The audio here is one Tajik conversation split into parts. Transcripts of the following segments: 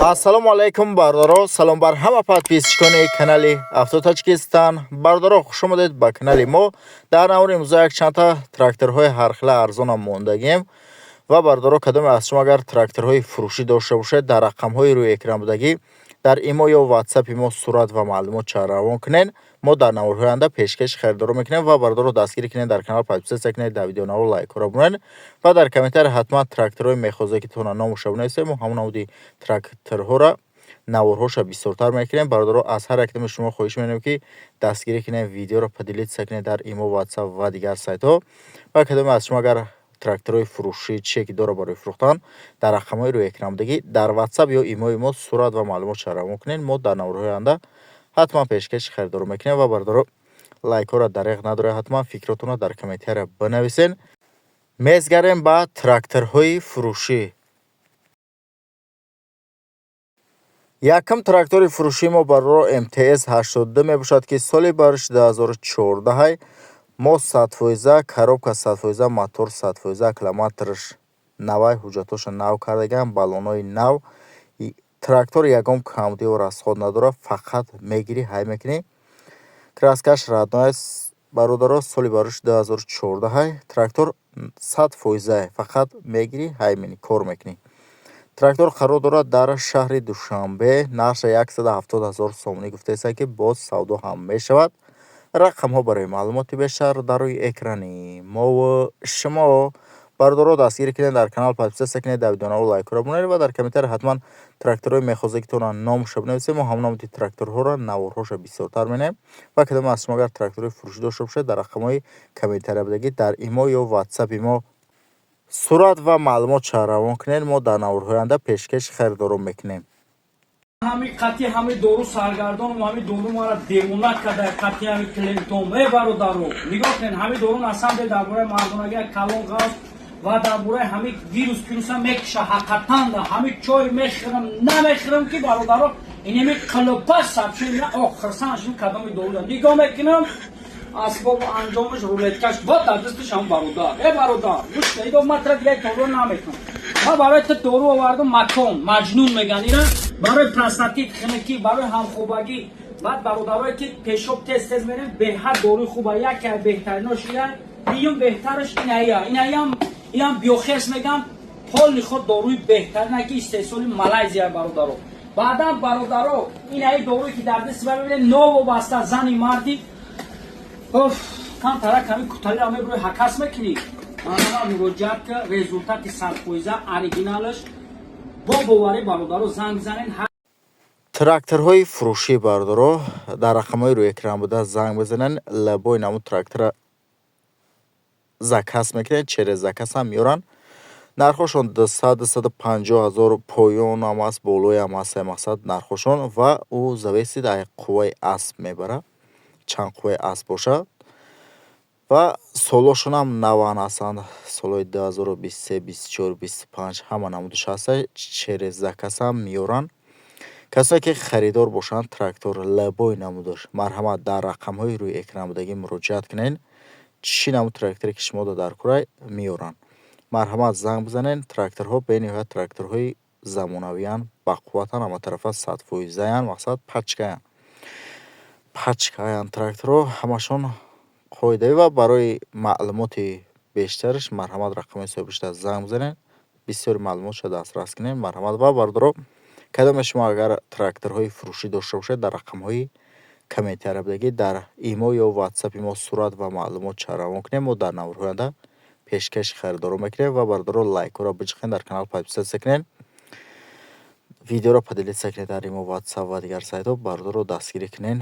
ассалому алайкум бардоро, салом бар ҳама подписчикони канали Автотачкистан. Бардоро хуш омадед ба канали мо. Дар навори имрӯза якчанда тракторҳои ҳархела арзонам мондагем ва бардоро кадоме аз шумо агар тракторҳои фурӯшӣ дошта бошед дар рақамҳои рӯи экран будагӣ дар имо ё ватсапи мо сурат ва маълумот равон кунед. Мо дар наворҳои оянда пешкаши харидорӣ мекунем ва бардоро дастгирӣ кунед, дар канал подписатсия кунед, дар видео наво лайкҳоро бунед ва дар комментария ҳатман тракторҳои мехозед ки тона номуша бинависед. Мо ҳамон намуди тракторҳоро наворҳоша бисёртар мекунем. Бардоро аз ҳар як кадоми шумо хоҳиш менамем ки дастгирӣ кунед, видеоро поделитсия кунед дар имо, ватсап ва дигар сайтҳо. ва кадоме аз шумо агар тракторҳои фурӯшӣ чие ки дора барои фурӯхтан дар рақамҳои рӯи экран будагӣ дар ватсап ё имои мо сурат ва маълумотша равон кунед. Мо дар наворҳои оянда ҳатман пешкаши харидорӣ мекунем ва бардоро лайкҳоро дареғ надоред, ҳатман фикротонро дар комментария бинависен. мезгарем ба тракторҳои фурӯшӣ. Якам трактори фурӯшии мо бардоро МТС 82 мебошад ки соли бариши 2014 мо 100%, коробка 100%, мотор 100%, километрш 90, ҳуҷҷатоша нав кардагам, баллонои нав. Трактор ягон камбудӣ ва расход надорад, фақат мегирӣ ҳай мекунӣ. Краскаш родной аст бародаро, соли бариши 2014. Трактор 100%, фақат мегирӣ ҳай менӣ, кор мекунӣ. трактор қарор дорад дар шаҳри Душанбе. нарша 170,000 сомонӣ гуфтаест ки боз савдо ҳам мешавад. рақамҳо барои маълумоти бештар дар рӯи экрани мо ва шумо. бардоро дастгирӣ кунед, дар канал подписатсия кунед, дар видео наво лайкҳоро бунед ва дар комментария ҳатман тракторҳои мехозед ки тона номуша бинависед. мо ҳамон намуди тракторҳоро наворҳоша бисёртар менем ва кадоме аз шумо агар тракторҳои фурӯшӣ дошта бошед дар рақамҳои комментария будагӣ дар имо ё ватсапи мо сурат ва маълумотша равон кунед. мо дар наворҳои оянда пешкаши харидорӣ мекунем. ҳами қатъи ҳами дору саргардон ва ҳами дору мара девона када қатъи ҳами клентон бародаро нигоҳ кунед. ҳами дору насанде дар бораи мардонагия калон ғаф ва дар бораи ҳами вирус пируса мекиша ҳақатанда ҳами чой мехӯрам намехӯрам ки бародаро инеми қилпа сабшина охирсаншин кадоми доруда нигоҳ мекунам. асбобу анҷомаш рулеткаш ва дар дасташ ҳам бародар бародар муштаидо матра дига торо намекунам. ва барои ту дору овардам макон маҷнун меган ина барои простатит хинакӣ барои ҳамхӯбагӣ. баъд бародарое ки пешоб тез тез мерем беҳад доруи хуба яке аз беҳтаринош ия биюм беҳтараш инаям биохес меган ҳоли худ доруи беҳтарина ки истеҳсоли малайзия бародаро. баъдан бародаро инаи доруи ки дар дасти бибинед новобаста зани марди камтара ками кутали амеброи ҳакас мекунӣ. манама муроҷиат ка результати 100% оригиналаш бо боварӣ бародаро занг бизанед. тракторҳои фурӯшӣ бардоро дар рақамҳои рӯи экран буда занг бизанен. лабои намо трактора закас мекунед, через закасам меёранд. нархошон 200-250,000 поён ам аст, болои ам аст. мақсад нархошон ва ӯ зависид аз қувваи асп мебарад, чанд қувваи асп бошад ва солошонам наван ҳастанд. солҳои 2023, 24, 25 ҳама намудаш ҳаста. через закасам меёранд. касое ки харидор бошанд трактор лабои намудаш, марҳамат дар рақамҳои рӯи экран будагӣ муроҷиат кунед. чӣ намуд тракторе ки шумо дар курай меёранд, марҳамат занг бизанед. тракторҳо бениҳоят тракторҳои замонавиянд, бақувватанд, ҳама тарафа 100%, мақсад пачкаянд. тракторҳо ҳамашон қоидави ва барои маълумоти бештараш марҳамат рақамҳои соҳибиштар занг бизанед, бисёри маълумотша дастрас кунед. марҳамат. ва бардоро кадоме шумо агар тракторҳои фурӯшӣ дошта бошед дар рақамҳои комментария будагӣ дар имо ё ватсапи мо сурат ва маълумотша равон кунед. мо дар наворҳои оянда пешкаши харидорӣ мекунем ва бардоро лайкҳоро бичиқед, дар канал подписатсия кунед, видеоро поделитсия кунед дар имо, ватсап ва дигар сайтҳо. бардоро дастгирӣ кунед.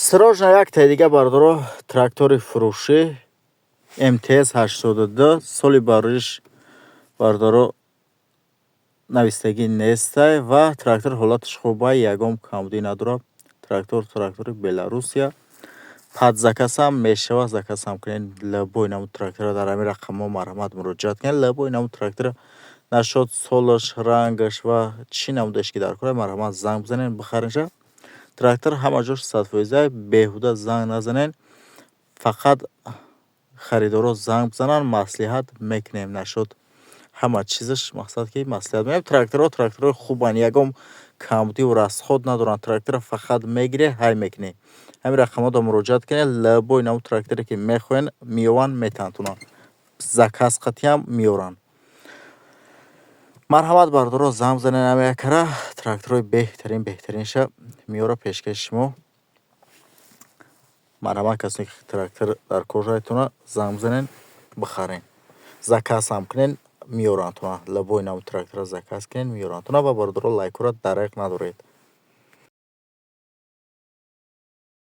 сирожна якте дига бардоро трактори фурӯшӣ МТС 82 соли барориш бардоро навистагӣ нестай ва трактор ҳолатиш хубай, ягон камбудӣ надорад. Трактори Беларусия. Пад закасам мешава, закасам кунен лабои намуд трактора дар ҳамин рақамҳо марҳамат муроҷиат кунен. Лабои намуд трактора нашод солаш, рангаш ва чӣ намудаш ки дар кора марҳамат занг бизанен, бихаринша. Трактор ҳама ҷош 100%, беҳуда занг назанен. Фақат харидоро занг бизанан, маслиҳат мекунем. Нашод ҳама чизаш мақсад ки маслиҳат мекунем. Тракторои хубанд, ягон камбудиву расход надоранд. Трактора фақат мегирӣ, ҳай мекунӣ. ҳамин рақамҳода муроҷиат кунед. Лабои намуд тракторе ки мехоҳен миёванд, метантунанд. Заказ қатъиам меоранд. марҳамат бардоро занг бизанен, ҳама якара тракторои беҳтаринша меора пешкаши шумо. марҳамат касе ки трактор дар кор айтона занг бизанен, бихарен. Заказам кунен, меорандтона. Лабои намуд трактора заказ кунен, меорандтона. Ва бардоро лайкора дарайқ надоред.